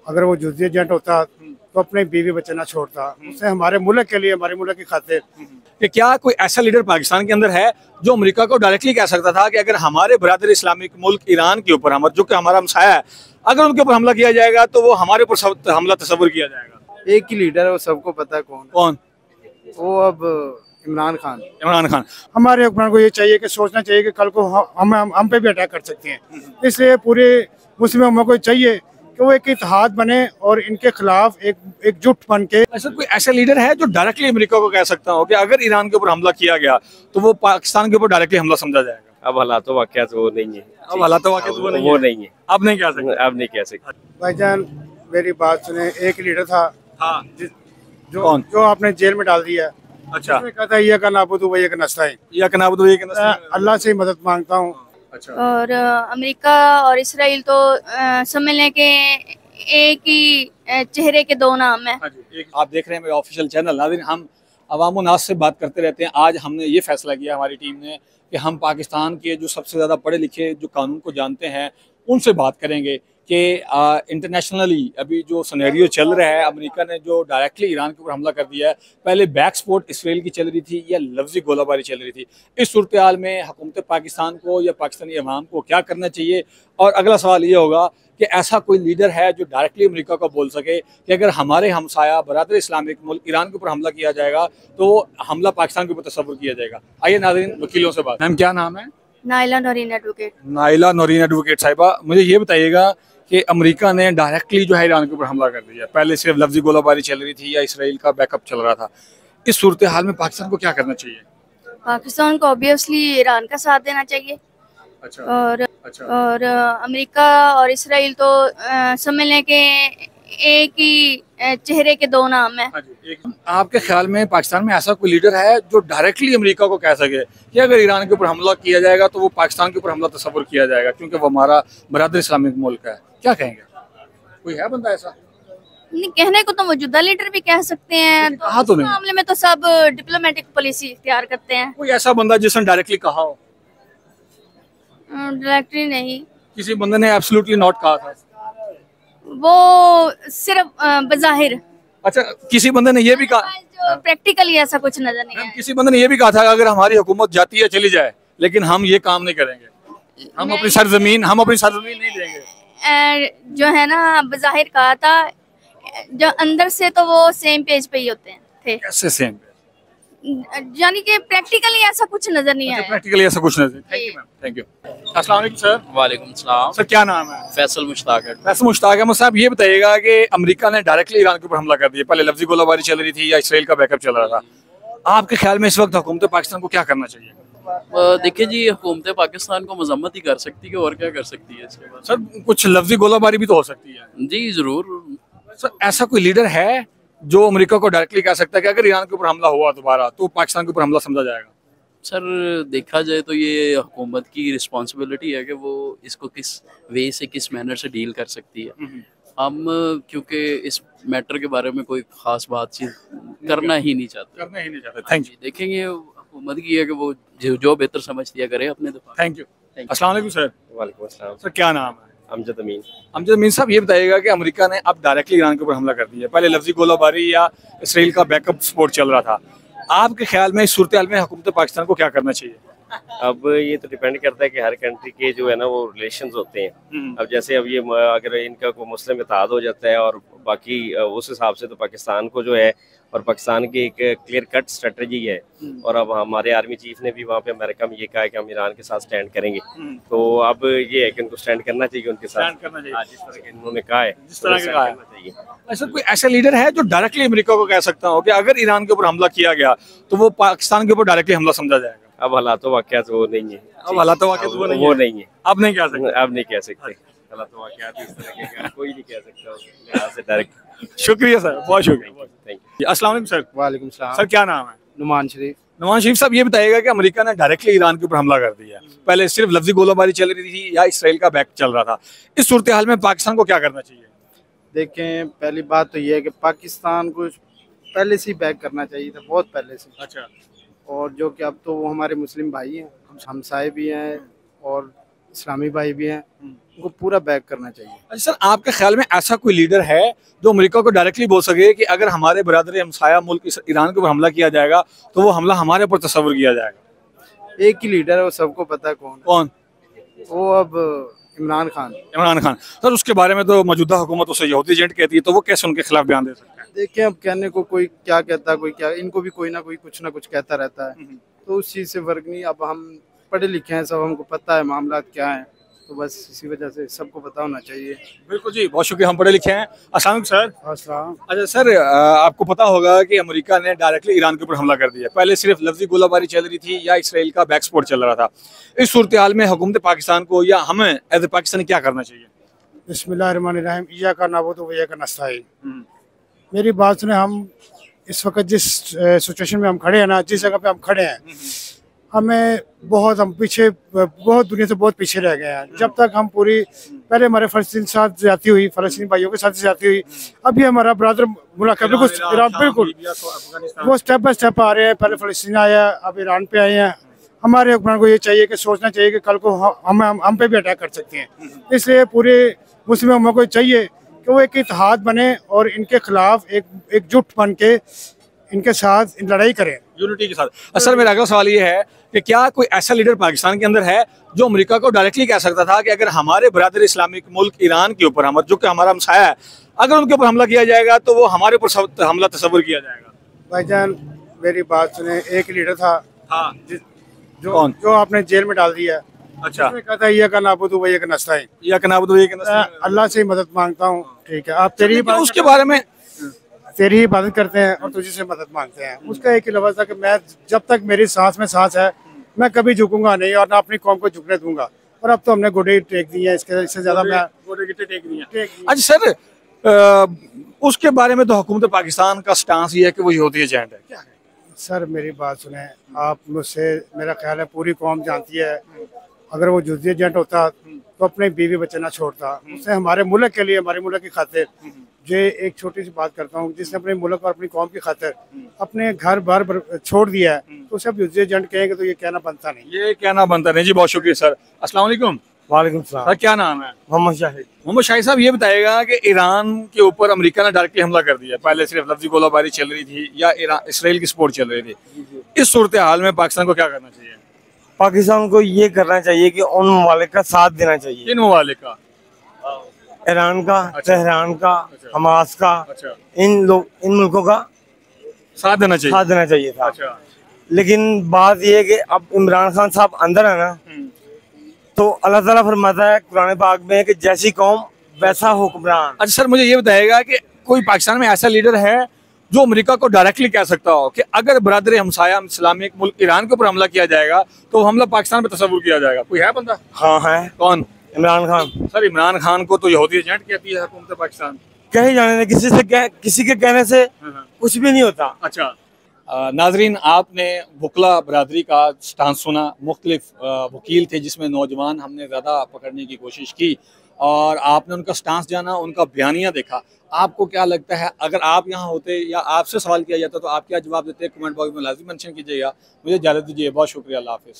अगर वो जुजिया एजेंट होता तो अपने बीवी बच्चे ना छोड़ता, उससे हमारे मुल्क के लिए, हमारे मुल्क की खातिर। कि क्या कोई ऐसा लीडर पाकिस्तान के अंदर है जो अमेरिका को डायरेक्टली कह सकता था कि अगर हमारे बरादर इस्लामिक मुल्क ईरान के ऊपर, हम जो कि हमारा हमसाया है, अगर उनके ऊपर हमला किया जाएगा तो वो हमारे ऊपर हमला तस्वर किया जाएगा? एक ही लीडर है, वो सबको पता है कौन कौन? वो अब इमरान खान। इमरान खान। हमारे हुक्मरान को ये चाहिए कि सोचना चाहिए कि कल को हम पे भी अटैक कर सकते हैं, इसलिए पूरे मुस्लिम उम्मा को चाहिए कि वो एक इत्तेहाद बने और इनके खिलाफ एकजुट बन के। ऐसा कोई ऐसा लीडर है जो डायरेक्टली अमेरिका को कह सकता हो कि अगर ईरान के ऊपर हमला किया गया तो वो पाकिस्तान के ऊपर डायरेक्टली हमला समझा जाएगा? अब हालात वाक़यात वो नहीं है। अब हालात वाक़यात वो नहीं है। अब नहीं कह सकते। अब नहीं कह सकते। भाईजान मेरी बात सुने, एक लीडर था हाँ। जो आपने जेल में डाल दिया। अच्छा। कहता है ये का नाबुदु वही का नस्ताइन, या का नाबुदु वही का नस्ताइन। अल्लाह से मदद मांगता हूँ। अच्छा। और अमेरिका और इसराइल तो समझ लें कि एक ही चेहरे के दो नाम है। आप देख रहे हैं मेरे ऑफिशियल चैनल। नाज़रीन, हम अवाम नास से बात करते रहते हैं। आज हमने ये फैसला किया हमारी टीम ने कि हम पाकिस्तान के जो सबसे ज़्यादा पढ़े लिखे जो कानून को जानते हैं उनसे बात करेंगे कि इंटरनेशनली अभी जो सिनेरियो चल रहा है, अमेरिका ने जो डायरेक्टली ईरान के ऊपर हमला कर दिया है, पहले बैक स्पोर्ट इसराइल की चल रही थी या लफ्जी गोलाबारी चल रही थी, इस सूरत हाल में हुकूमत पाकिस्तान को या पाकिस्तानी अवाम को क्या करना चाहिए? और अगला सवाल ये होगा कि ऐसा कोई लीडर है जो डायरेक्टली अमेरिका को बोल सके कि अगर हमारे हमसाया बरादर इस्लामिक मुल्क ईरान के ऊपर हमला किया जाएगा तो हमला पाकिस्तान के ऊपर तस्वर किया जाएगा? आइए नाज़रीन, वकीलों से बात। मैम क्या नाम है? Naila Naureen advocate. Naila Naureen advocate साहिबा, मुझे ये बताइएगा कि अमेरिका ने डायरेक्टली जो है ईरान के ऊपर हमला कर दिया, पहले सिर्फ लफ्जी गोलाबारी चल रही थी या इसराइल का बैकअप चल रहा था, इस सूरत हाल में पाकिस्तान को क्या करना चाहिए? पाकिस्तान को ऑब्वियसली ईरान का साथ देना चाहिए। अच्छा। और अमेरिका और इसराइल तो समझ लें कि एक ही चेहरे के दो नाम है। आपके ख्याल में पाकिस्तान में ऐसा कोई लीडर है जो डायरेक्टली अमेरिका को कह सके कि अगर ईरान के ऊपर हमला किया जाएगा तो वो पाकिस्तान के ऊपर हमला तस्वर किया जाएगा क्योंकि वो हमारा बरादर इस्लामिक मुल्क है? क्या कहेंगे? कोई है बंदा ऐसा? नहीं, कहने को तो मौजूदा लीडर भी कह सकते हैं, तो इस मामले में तो सब डिप्लोमेटिक पॉलिसी इख्तियार करते हैं। कोई ऐसा बंदा जिसने डायरेक्टली कहा हो? डायरेक्टली नहीं, किसी बंदे ने एब्सोल्युटली नॉट कहा था? वो सिर्फ बज़ाहिर। अच्छा, किसी बंदे ने ये भी कहा जो प्रैक्टिकली ऐसा कुछ नजर नहीं है। किसी बंदे ने ये भी कहा था कि अगर हमारी हुकूमत जाती है चली जाए लेकिन हम ये काम नहीं करेंगे, हम अपनी सरजमीन नहीं देंगे। जो है ना, बज़ाहिर कहा था, जो अंदर से तो वो सेम पेज पे ही होते हैं थे। कैसे सेम? यानी कि प्रैक्टिकली ऐसा कुछ नजर नहीं आया। प्रैक्टिकली ऐसा कुछ नजर। Thank you ma'am, thank you. अस्सलाम वालेकुम सर। वालेकुम सलाम। सर क्या नाम है? फैसल मुश्ताक है। फैसल मुश्ताक है। साहब ये बताइएगा कि अमेरिका ने डायरेक्टली ईरान के ऊपर हमला कर दिया, पहले लफ्जी गोलाबारी चल रही थी या इसराइल का बैकअप चल रहा था, आपके ख्याल में इस वक्त हुकूमत पाकिस्तान को क्या करना चाहिए? देखिए जी, हुकूमत पाकिस्तान को मजम्मत ही कर सकती है और क्या कर सकती है इसके बाद? सर कुछ लफ्जी गोलाबारी भी तो हो सकती है। जी जरूर। सर ऐसा कोई लीडर है जो अमेरिका को डायरेक्टली कह सकता है कि अगर ईरान के ऊपर हमला हुआ दोबारा तो पाकिस्तान के ऊपर हमला समझा जाएगा? सर देखा जाए तो ये हुकूमत की रिस्पॉन्सिबिलिटी है कि वो इसको किस वे से, किस मैनर से डील कर सकती है। हम क्योंकि इस मैटर के बारे में कोई खास बातचीत करना ही नहीं चाहते। Thank you. देखेंगे हुकूमत की है कि वो जो बेहतर समझती है करे अपने दफा। Thank you. अस्सलाम वालेकुम सर। वालेकुम अस्सलाम। सर क्या नाम है? अमजद अमीन। अमजद अमीन साहब, ये बताइएगा कि अमेरिका ने अब डायरेक्टली ईरान के ऊपर हमला कर दिया, पहले लफ्जी गोलाबारी या इसराइल का बैकअप सपोर्ट चल रहा था, आपके ख्याल में इस सूरत हाल में हुकूमत पाकिस्तान को क्या करना चाहिए? अब ये तो डिपेंड करता है कि हर कंट्री के जो है ना वो रिलेशंस होते हैं। अब जैसे अब ये अगर इनका कोई मुस्लिम इत्तेहाद हो जाता है और बाकी उस हिसाब से तो पाकिस्तान को जो है, और पाकिस्तान की एक क्लियर कट स्ट्रेटजी है, और अब हमारे आर्मी चीफ ने भी वहाँ पे अमेरिका में ये कहा है कि हम ईरान के साथ स्टैंड करेंगे। तो अब ये है कि उनको स्टैंड करना चाहिए, उनके साथ जिस तरह के उन्होंने कहा है, जिस तरह का करना चाहिए। ऐसा कोई ऐसा लीडर है जो डायरेक्टली अमेरिका को कह सकता हो कि अगर ईरान के ऊपर हमला किया गया तो वो पाकिस्तान के ऊपर डायरेक्टली हमला समझा जाएगा? अब हालात वाक़यात वो नहीं है। अब हालात वाक़यात वो नहीं है। अब नहीं कह सकते। अब नहीं कह सकते। हालात वाक़यात इस तरह के कोई नहीं कह सकता यहाँ से डायरेक्ट। शुक्रिया सर, बहुत शुक्रिया। Thank you. अस्सलाम वालेकुम सर। वालेकुम सलाम। सर क्या नाम है? नुमान शरीफ। नुमान शरीफ साहब, ये बताइएगा कि अमेरिका ने डायरेक्टली ईरान के ऊपर हमला कर दिया, पहले सिर्फ लफ्जी गोलाबारी चल रही थी या इसराइल का बैक चल रहा था, इस सूरत हाल में पाकिस्तान को क्या करना चाहिए? देखें, पहली बात तो ये है कि पाकिस्तान को पहले से ही बैक करना चाहिए था, बहुत पहले से। अच्छा। और जो कि अब तो वो हमारे मुस्लिम भाई हैं, हमसाए भी हैं, और इस्लामी भाई भी हैं, उनको पूरा बैक करना चाहिए। अच्छा सर, आपके ख्याल में ऐसा कोई लीडर है जो अमेरिका को डायरेक्टली बोल सके कि अगर हमारे बरादरी हमसाया मुल्क ईरान के ऊपर हमला किया जाएगा तो वो हमला हमारे ऊपर तस्वर किया जाएगा? एक ही लीडर है, वो सबको पता है कौन। वो अब इमरान खान। इमरान खान। सर उसके बारे में तो मौजूदा हुकूमत उसे यहूदी एजेंट कहती है, तो वो कैसे उनके खिलाफ बयान दे सकते हैं? देखिए अब कहने को कोई क्या कहता है, कोई क्या, इनको भी कोई ना कोई कुछ ना कुछ कहता रहता है, तो उस चीज़ से फर्क नहीं। अब हम पढ़े लिखे हैं, सब हमको पता है मामला क्या है, तो बस इसी वजह से सबको पता होना चाहिए। बिल्कुल जी, बहुत शुक्रिया, हम पढ़े लिखे हैं। अस्सलाम वालेकुम सर। अस्सलाम। अच्छा सर, आपको पता होगा कि अमेरिका ने डायरेक्टली ईरान के ऊपर हमला कर दिया। पहले सिर्फ लफ्जी गोलाबारी चल रही थी या इसराइल का बैकस्पोर्ट चल रहा था। इस सूरत हाल में हुकूमत पाकिस्तान को या हमें एज ए पाकिस्तानी क्या करना चाहिए? बिस्मिल्लाहिर्रहमानिर्रहीम, इय्या का नअबुदु व इय्या का नस्तईन। मेरी बात सुने, हम इस वक्त जिस सिचुएशन में हम खड़े हैं ना, जिस जगह पे हम खड़े हैं, हमें हम पीछे, बहुत दुनिया से बहुत पीछे रह गए हैं। जब तक हम पूरी, पहले हमारे फ़लस्तीन के साथ ज्यादती हुई, फ़लस्तीनी भाइयों के साथ ज्यादती हुई, अभी हमारा ब्रदर मुल्क बिल्कुल ईरान, बिल्कुल वो स्टेप बाय स्टेप आ रहे हैं। पहले फ़लस्तीन आया, अब ईरान पे आए हैं। हमारे हुक्मरान को ये चाहिए कि सोचना चाहिए कि कल को हम पे भी अटैक कर सकते हैं। इसलिए पूरे मुस्लिम उम्मा को चाहिए कि वो एक इत्तेहाद बने और इनके खिलाफ एकजुट बन के इनके साथ लड़ाई करें, यूनिटी के साथ। असल मेरा अगला सवाल ये है कि क्या कोई ऐसा लीडर पाकिस्तान के अंदर है जो अमेरिका को डायरेक्टली कह सकता था कि अगर हमारे बरादर इस्लामिक मुल्क ईरान के ऊपर, जो कि हमारा हमसाया है, अगर उनके ऊपर हमला किया जाएगा तो वो हमारे ऊपर हमला तस्वर किया जाएगा? भाईजान मेरी बात सुने, एक लीडर था, हाँ, जो आपने जेल में डाल दिया। अच्छा, कहता है इय्या का नअबुदु व इय्या का नस्तईन, या कनाबुदु ये अल्लाह से ही मदद मांगता हूँ, ठीक है। आप उसके बारे में तेरी ही इबादत करते हैं और तुझे से मदद मांगते हैं। उसका एक ही लफ्ज़ था कि मैं, जब तक मेरी सांस में सांस है, मैं कभी झुकूंगा नहीं और ना अपनी कौम को झुकने दूंगा। और अब तो हमने गोडे टेक दी है, इससे ज्यादा मैं अच्छा सर, उसके बारे में तो हुकूमत पाकिस्तान का स्टांस ये है कि वो यहूदी एजेंट है। क्या है सर? मेरी बात सुने, आप मुझसे, मेरा ख्याल है पूरी कौम जानती है, अगर वो यहूदी एजेंट होता तो अपने बीवी बच्चे ना छोड़ता। उसने हमारे मुल्क के लिए, हमारे मुल्क की खातिर, जो एक छोटी सी बात करता हूँ, जिसने अपने मुल्क और अपनी कौम की खातिर अपने घर बार छोड़ दिया है, तो सब यहूदी एजेंट कहेंगे तो ये कहना बनता नहीं। ये कहना बनता नहीं जी। बहुत शुक्रिया सर। अस्सलाम वालेकुम। वालेकुम सलाम। सर क्या नाम है? मोहम्मद शाहिद। मोहम्मद शाहिद साहब, ये बताएगा कि ईरान के ऊपर अमेरिका ने डायरेक्टली हमला कर दिया। पहले सिर्फ लफ्जी गोलाबारी चल रही थी या इसराइल की सपोर्ट चल रही थी। इस सूरत हाल में पाकिस्तान को क्या करना चाहिए? पाकिस्तान को ये करना चाहिए कि उन ममालिक का साथ देना चाहिए। किन ममालिक का? ईरान का, तेहरान का, हमास का, अच्छा, इन मुल्कों का साथ देना चाहिए था। अच्छा, लेकिन बात ये है कि अब इमरान खान साहब अंदर है ना, तो अल्लाह ताला फरमाता है कुरान पाक में कि जैसी कौम वैसा हुक्मरान। अच्छा सर, मुझे ये बताएगा कि कोई पाकिस्तान में ऐसा लीडर है जो अमेरिका को डायरेक्टली कह सकता हो कि अगर बरादर हमसाया इस्लामिक मुल्क ईरान के ऊपर हमला किया जाएगा तो हमला पाकिस्तान पे तस्वुर किया जाएगा? कोई है बंदा? हाँ है। कौन? इमरान खान। सर इमरान खान को तो यहूदी एजेंट कहती है हुकूमत पाकिस्तान। कहीं जाने दे, किसी के कहने से कुछ भी नहीं होता। अच्छा नाजरीन, आपने वकला बरादरी का स्टांस सुना। मुख्तलिफ वकील थे जिसमें नौजवान हमने ज़्यादा पकड़ने की कोशिश की और आपने उनका स्टांस जाना, उनका बयानिया देखा। आपको क्या लगता है, अगर आप यहाँ होते या आपसे सवाल किया जाता तो आप क्या जवाब देते? कमेंट बॉक्स में लाजमी मेंशन कीजिएगा। मुझे इजाज़त दीजिए, बहुत शुक्रिया, अल्लाह हाफिज़।